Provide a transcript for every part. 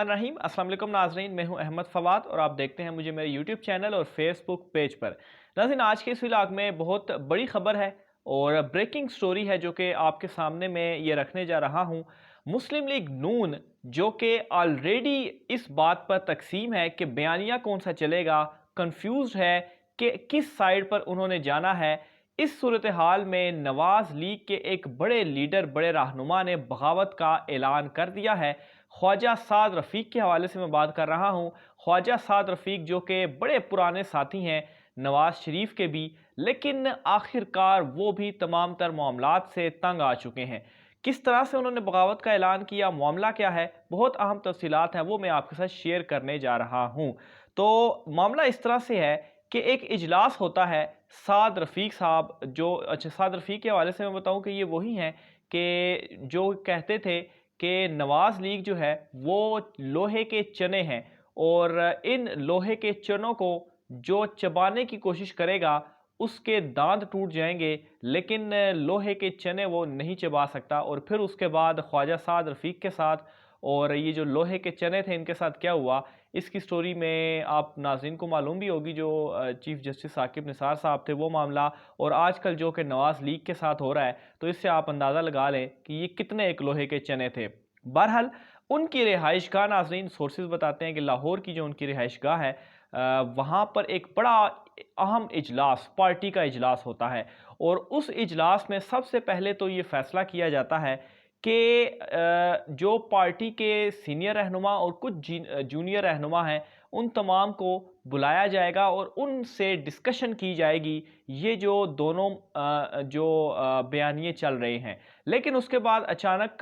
रहीम अस्सलाम वालेकुम नाजरीन, मैं हूं अहमद फवाद और आप देखते हैं मुझे मेरे यूट्यूब चैनल और फेसबुक पेज पर। नाज़रीन, आज के इस व्लॉग में बहुत बड़ी खबर है और ब्रेकिंग स्टोरी है जो कि आपके सामने मैं ये रखने जा रहा हूं। मुस्लिम लीग नून जो कि ऑलरेडी इस बात पर तकसीम है कि बयानिया कौन सा चलेगा, कंफ्यूज है कि किस साइड पर उन्होंने जाना है। इस सूरत हाल में नवाज लीग के एक बड़े लीडर, बड़े रहनुमा ने बगावत का ऐलान कर दिया है। ख्वाजा साद रफ़ीक के हवाले से मैं बात कर रहा हूँ। ख्वाजा साद रफ़ीक जो कि बड़े पुराने साथी हैं नवाज शरीफ के भी, लेकिन आखिरकार वो भी तमाम तर मामलात से तंग आ चुके हैं। किस तरह से उन्होंने बगावत का ऐलान किया, मामला क्या है, बहुत अहम तफसीलात हैं, वो मैं आपके साथ शेयर करने जा रहा हूँ। तो मामला इस तरह से है कि एक इजलास होता है। साद रफ़ीक साहब जो, अच्छा, साद रफ़ीक के हवाले से मैं बताऊँ कि ये वही हैं कि जो कहते थे कि नवाज लीग जो है वो लोहे के चने हैं और इन लोहे के चनों को जो चबाने की कोशिश करेगा उसके दांत टूट जाएंगे, लेकिन लोहे के चने वो नहीं चबा सकता। और फिर उसके बाद ख्वाजा साद रफ़ीक के साथ और ये जो लोहे के चने थे इनके साथ क्या हुआ, इसकी स्टोरी में आप नाज़रीन को मालूम भी होगी। जो चीफ़ जस्टिस साकिब निसार साहब थे वो मामला, और आजकल जो कि नवाज लीग के साथ हो रहा है, तो इससे आप अंदाज़ा लगा लें कि ये कितने एक लोहे के चने थे। बहरहाल उनकी रिहाइश गाह, नाज़रीन सोर्सेज बताते हैं कि लाहौर की जो उनकी रिहाइश गाह है, वहाँ पर एक बड़ा अहम इजलास, पार्टी का इजलास होता है। और उस इजलास में सबसे पहले तो ये फैसला किया जाता है कि जो पार्टी के सीनियर रहनुमा और कुछ जूनियर रहनुमा हैं उन तमाम को बुलाया जाएगा और उनसे डिस्कशन की जाएगी, ये जो दोनों बयानिए चल रहे हैं। लेकिन उसके बाद अचानक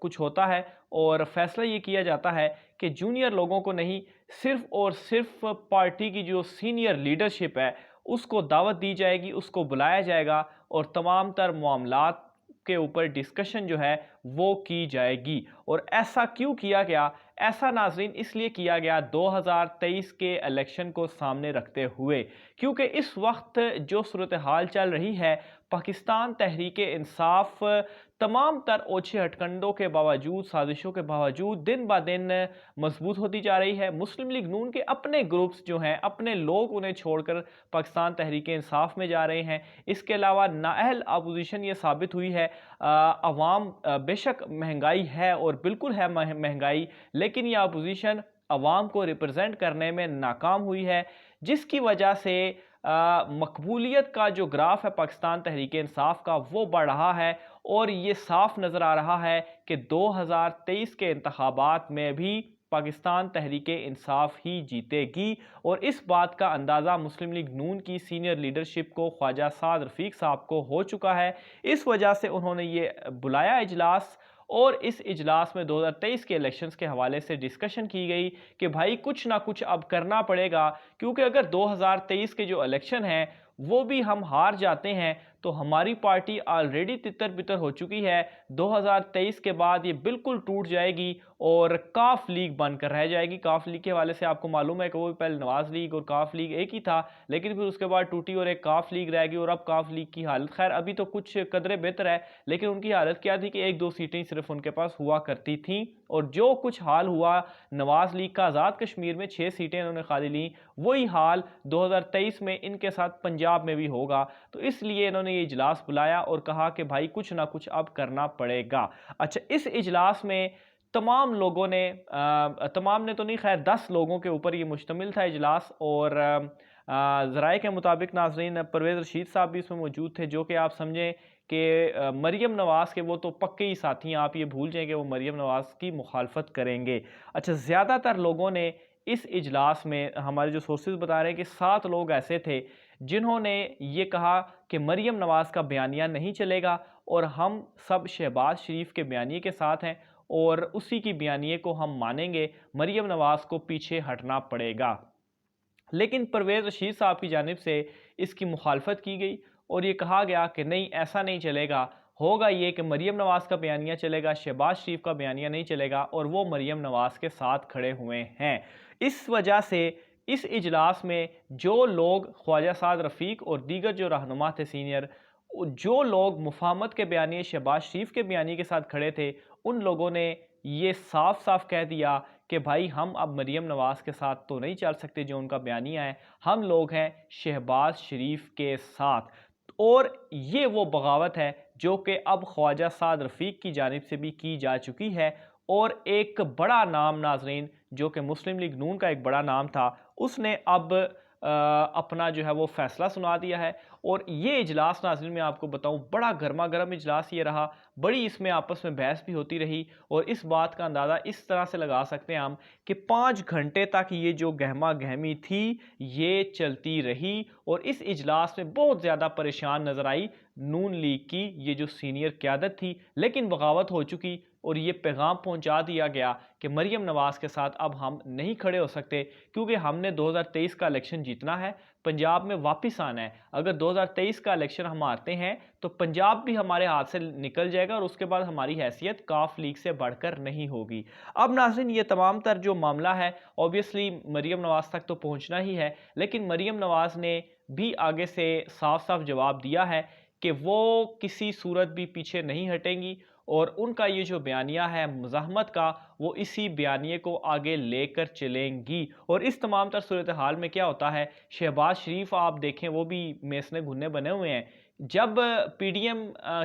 कुछ होता है और फैसला ये किया जाता है कि जूनियर लोगों को नहीं, सिर्फ और सिर्फ पार्टी की जो सीनियर लीडरशिप है उसको दावत दी जाएगी, उसको बुलाया जाएगा और तमाम तर मामलात के ऊपर डिस्कशन जो है वो की जाएगी। और ऐसा क्यों किया गया? ऐसा नाजरीन इसलिए किया गया 2023 के इलेक्शन को सामने रखते हुए, क्योंकि इस वक्त जो सूरत हाल चल रही है, पाकिस्तान तहरीक इंसाफ तमाम तर ओछे हटकंडों के बावजूद, साजिशों के बावजूद दिन ब दिन मजबूत होती जा रही है। मुस्लिम लीग नून के अपने ग्रुप्स जो हैं, अपने लोग उन्हें छोड़कर पाकिस्तान तहरीक इंसाफ में जा रहे हैं। इसके अलावा नाअहल अपोजिशन ये साबित हुई है। अवाम, बेशक महंगाई है और बिल्कुल है महंगाई, लेकिन ये अपोजिशन अवाम को रिप्रेजेंट करने में नाकाम हुई है, जिसकी वजह से मकबूलियत का जो ग्राफ है पाकिस्तान तहरीक इंसाफ का वो बढ़ रहा है। और ये साफ नज़र आ रहा है कि 2023 के इंतखाबात में भी पाकिस्तान तहरीक इंसाफ ही जीतेगी। और इस बात का अंदाज़ा मुस्लिम लीग नून की सीनियर लीडरशिप को, ख्वाजा साद रफ़ीक साहब को हो चुका है। इस वजह से उन्होंने ये बुलाया इजलास, और इस इजलास में 2023 के इलेक्शंस के हवाले से डिस्कशन की गई कि भाई कुछ ना कुछ अब करना पड़ेगा, क्योंकि अगर 2023 के जो इलेक्शन हैं वो भी हम हार जाते हैं तो हमारी पार्टी ऑलरेडी तितर बितर हो चुकी है। 2023 के बाद ये बिल्कुल टूट जाएगी और काफ लीग बनकर रह जाएगी। काफ लीग के हवाले से आपको मालूम है कि वो पहले नवाज लीग और काफ लीग एक ही था, लेकिन फिर उसके बाद टूटी और एक काफ लीग रह गई। और अब काफ लीग की हालत, खैर अभी तो कुछ कदरे बेहतर है, लेकिन उनकी हालत क्या थी कि एक दो सीटें सिर्फ उनके पास हुआ करती थी। और जो कुछ हाल हुआ, नवाज लीग का आज़ाद कश्मीर में 6 सीटें उन्होंने खाली ली, वही हाल 2023 में इनके साथ पंजाब में भी होगा। तो इसलिए इन्होंने ये इजलास बुलाया और कहा कि भाई कुछ ना कुछ अब करना पड़ेगा। अच्छा, इस इजलास में तमाम लोगों ने, तमाम ने तो नहीं, खैर 10 लोगों के ऊपर ये मुश्तमिल था इजलास। और ज़राए के मुताबिक नाजरीन परवेज़ रशीद साहब भी इसमें मौजूद थे, जो कि आप समझें कि मरीम नवाज़ के वो तो पक्के ही साथी हैं, आप ये भूल जाएं कि वो मरीम नवाज़ की मुखालफत करेंगे। अच्छा, ज़्यादातर लोगों ने इस इजलास में, हमारे जो सोर्सेज बता रहे हैं कि 7 लोग ऐसे थे जिन्होंने ये कहा कि मरीम नवाज़ का बयानिया नहीं चलेगा और हम सब शहबाज शरीफ के बयानिए के साथ हैं और उसी की बयानिए को हम मानेंगे, मरीम नवाज़ को पीछे हटना पड़ेगा। लेकिन परवेज़ रशीद साहब की जानिब से इसकी मुखालफत की गई और ये कहा गया कि नहीं, ऐसा नहीं चलेगा, होगा ये कि मरीम नवाज़ का बयानिया चलेगा, शहबाज शरीफ का बयानिया नहीं चलेगा, और वो मरीम नवाज़ के साथ खड़े हुए हैं। इस वजह से इस इजलास में जो लोग, ख्वाजा साद रफ़ीक और दीगर जो रहनुमा थे सीनियर, जो लोग मुफाहमत के बयानिए, शहबाज शरीफ के बयानिए के साथ खड़े थे, उन लोगों ने یہ صاف صاف کہہ دیا کہ بھائی ہم اب مریم نواز کے ساتھ تو نہیں چل سکتے جو ان کا بیانیہ ہے، ہم لوگ ہیں شہباز شریف کے ساتھ۔ اور یہ وہ بغاوت ہے جو کہ اب خواجہ سعد رفیق کی جانب سے بھی کی جا چکی ہے، اور ایک بڑا نام ناظرین جو کہ مسلم لیگ نون کا ایک بڑا نام تھا، اس نے اب اپنا جو ہے وہ فیصلہ سنا دیا ہے۔ اور یہ اجلاس ناظرین میں آپ کو بتاؤں بڑا گرما گرم اجلاس یہ رہا، بڑی اس میں آپس میں بحث بھی ہوتی رہی، اور اس بات کا اندازہ اس طرح سے لگا سکتے ہیں ہم کہ 5 گھنٹے تک یہ جو گہما گہمی تھی یہ چلتی رہی، اور اس اجلاس میں بہت زیادہ پریشان نظر آئی نون لیگ کی یہ جو سینئر قیادت تھی، لیکن بغاوت ہو چکی، اور یہ پیغام پہنچا دیا گیا کہ مریم نواز کے ساتھ اب ہم نہیں کھڑے ہو سکتے، کیونکہ ہم نے 2023 کا الیکشن جیتنا ہے، پنجاب میں واپس آنا ہے۔ اگر 2023 کا الیکشن ہم آتے ہیں تو پنجاب بھی ہمارے ہاتھ سے نکل جائے گا، اور اس کے بعد ہماری حیثیت کاف لیگ سے بڑھ کر نہیں ہوگی۔ اب ناظرین یہ تمام تر جو معاملہ ہے اوبیسلی مریم نواز تک تو پہنچنا ہی ہے، لیکن مریم نواز نے بھی آگے سے صاف صاف جواب دیا ہے کہ وہ کسی صورت بھی پیچھے نہیں ہٹیں گی، اور ان کا یہ جو بیانیہ ہے مزاحمت کا، وہ اسی بیانیے کو آگے لے کر چلیں گی۔ اور اس تمام تر صورتحال میں کیا ہوتا ہے، شہباز شریف آپ دیکھیں وہ بھی میسنے گھنے بنے ہوئے ہیں۔ جب پی ڈی ایم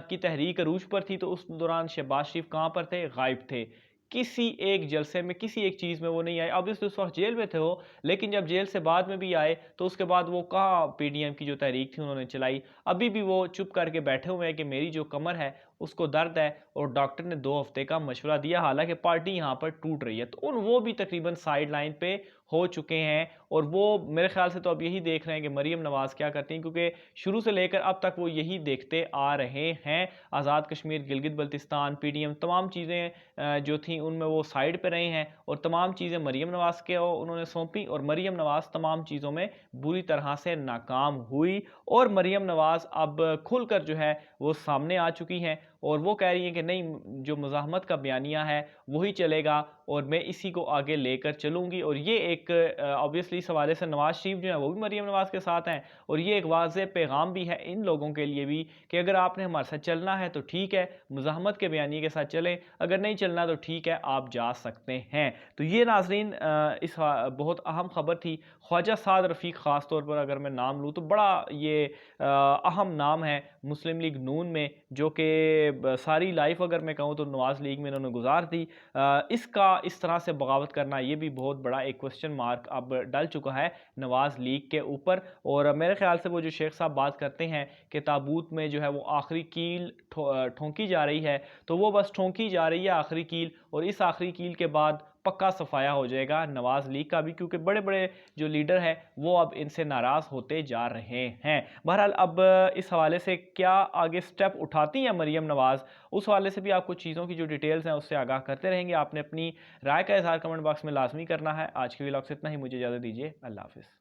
کی تحریک عروج پر تھی تو اس دوران شہباز شریف کہاں پر تھے؟ غائب تھے، کسی ایک جلسے میں کسی ایک چیز میں وہ نہیں آئے۔ اب اس وقت جیل میں تھے وہ، لیکن جب جیل سے بعد میں بھی آئے تو اس کے بعد وہ کہاں پی ڈی ایم کی جو تحریک تھی انہوں نے چلائی؟ ابھی بھی وہ چپ کر کے بیٹھے ہوئے ہیں کہ میری جو کمر ہے اس کو درد ہے، اور ڈاکٹر نے 2 ہفتے کا مشورہ دیا، حالانکہ پارٹی یہاں پر ٹوٹ رہی ہے۔ تو وہ بھی تقریباً سائیڈ لائن پہ ہو چکے ہیں، اور وہ میرے خیال سے تو اب یہی دیکھ رہے ہیں کہ مریم نواز کیا کرتی ہیں، کیونکہ شروع سے لے کر اب تک وہ یہی دیکھتے آ رہے ہیں۔ Azad Kashmir, Gilgit Baltistan, P D M, تمام چیزیں جو تھیں ان میں وہ سائیڈ پہ رہے ہیں، اور تمام چیزیں مریم نواز کے انہوں نے سونپی، اور مریم نواز تمام چیزوں میں بری طرح سے ناکام ہوئی، اور مریم نواز اب کھل کر جو ہے وہ سامنے آ چکی ہیں، اور وہ کہہ رہی ہیں کہ نہیں، جو مزاحمت کا بیانیہ ہے وہی چلے گا، اور میں اسی کو آگے لے کر چلوں گی۔ اور یہ ایک obviously اس حوالے سے نواز شریف جو ہے وہ بھی مریم نواز کے ساتھ ہیں، اور یہ ایک واضح پیغام بھی ہے ان لوگوں کے لیے بھی کہ اگر آپ نے ہمارے ساتھ چلنا ہے تو ٹھیک ہے، مزاحمت کے بیانیے کے ساتھ چلیں، اگر نہیں چلنا تو ٹھیک ہے، آپ جا سکتے ہیں۔ تو یہ ناظرین اس بہت اہم خبر تھی۔ خواجہ سعد رفیق خاص طور پر اگر میں نام لوں تو بڑا یہ اہم نام ہے مسلم لیگ نون میں، جو کہ ساری لائف اگر میں کہوں تو نواز لیگ میں انہوں نے گزار دی۔ اس کا اس طرح سے بغاوت کرنا یہ بھی بہت بڑا ایک کوسچن مارک اب ڈل چکا ہے نواز لیگ کے اوپر۔ اور میرے خیال سے وہ جو شیخ صاحب بات کرتے ہیں کہ تابوت میں جو ہے وہ آخری کیل ٹھونکی جا رہی ہے، تو وہ بس ٹھونکی جا رہی ہے آخری کیل، اور اس آخری کیل کے بعد پکا صفایا ہو جائے گا نواز لیگ کا بھی، کیونکہ بڑے بڑے جو لیڈر ہیں وہ اب ان سے ناراض ہوتے جا رہے ہیں۔ بہرحال اب اس حوالے سے کیا آگے سٹیپ اٹھاتی ہیں مریم نواز، اس حوالے سے بھی آپ کچھ چیزوں کی جو ڈیٹیلز ہیں اس سے آگاہ کرتے رہیں گے۔ آپ نے اپنی رائے کا اظہار کمنٹ باکس میں لازمی کرنا ہے۔ آج کے ویلاگ سے اتنا ہی، مجھے اجازت دیجیے، اللہ حافظ۔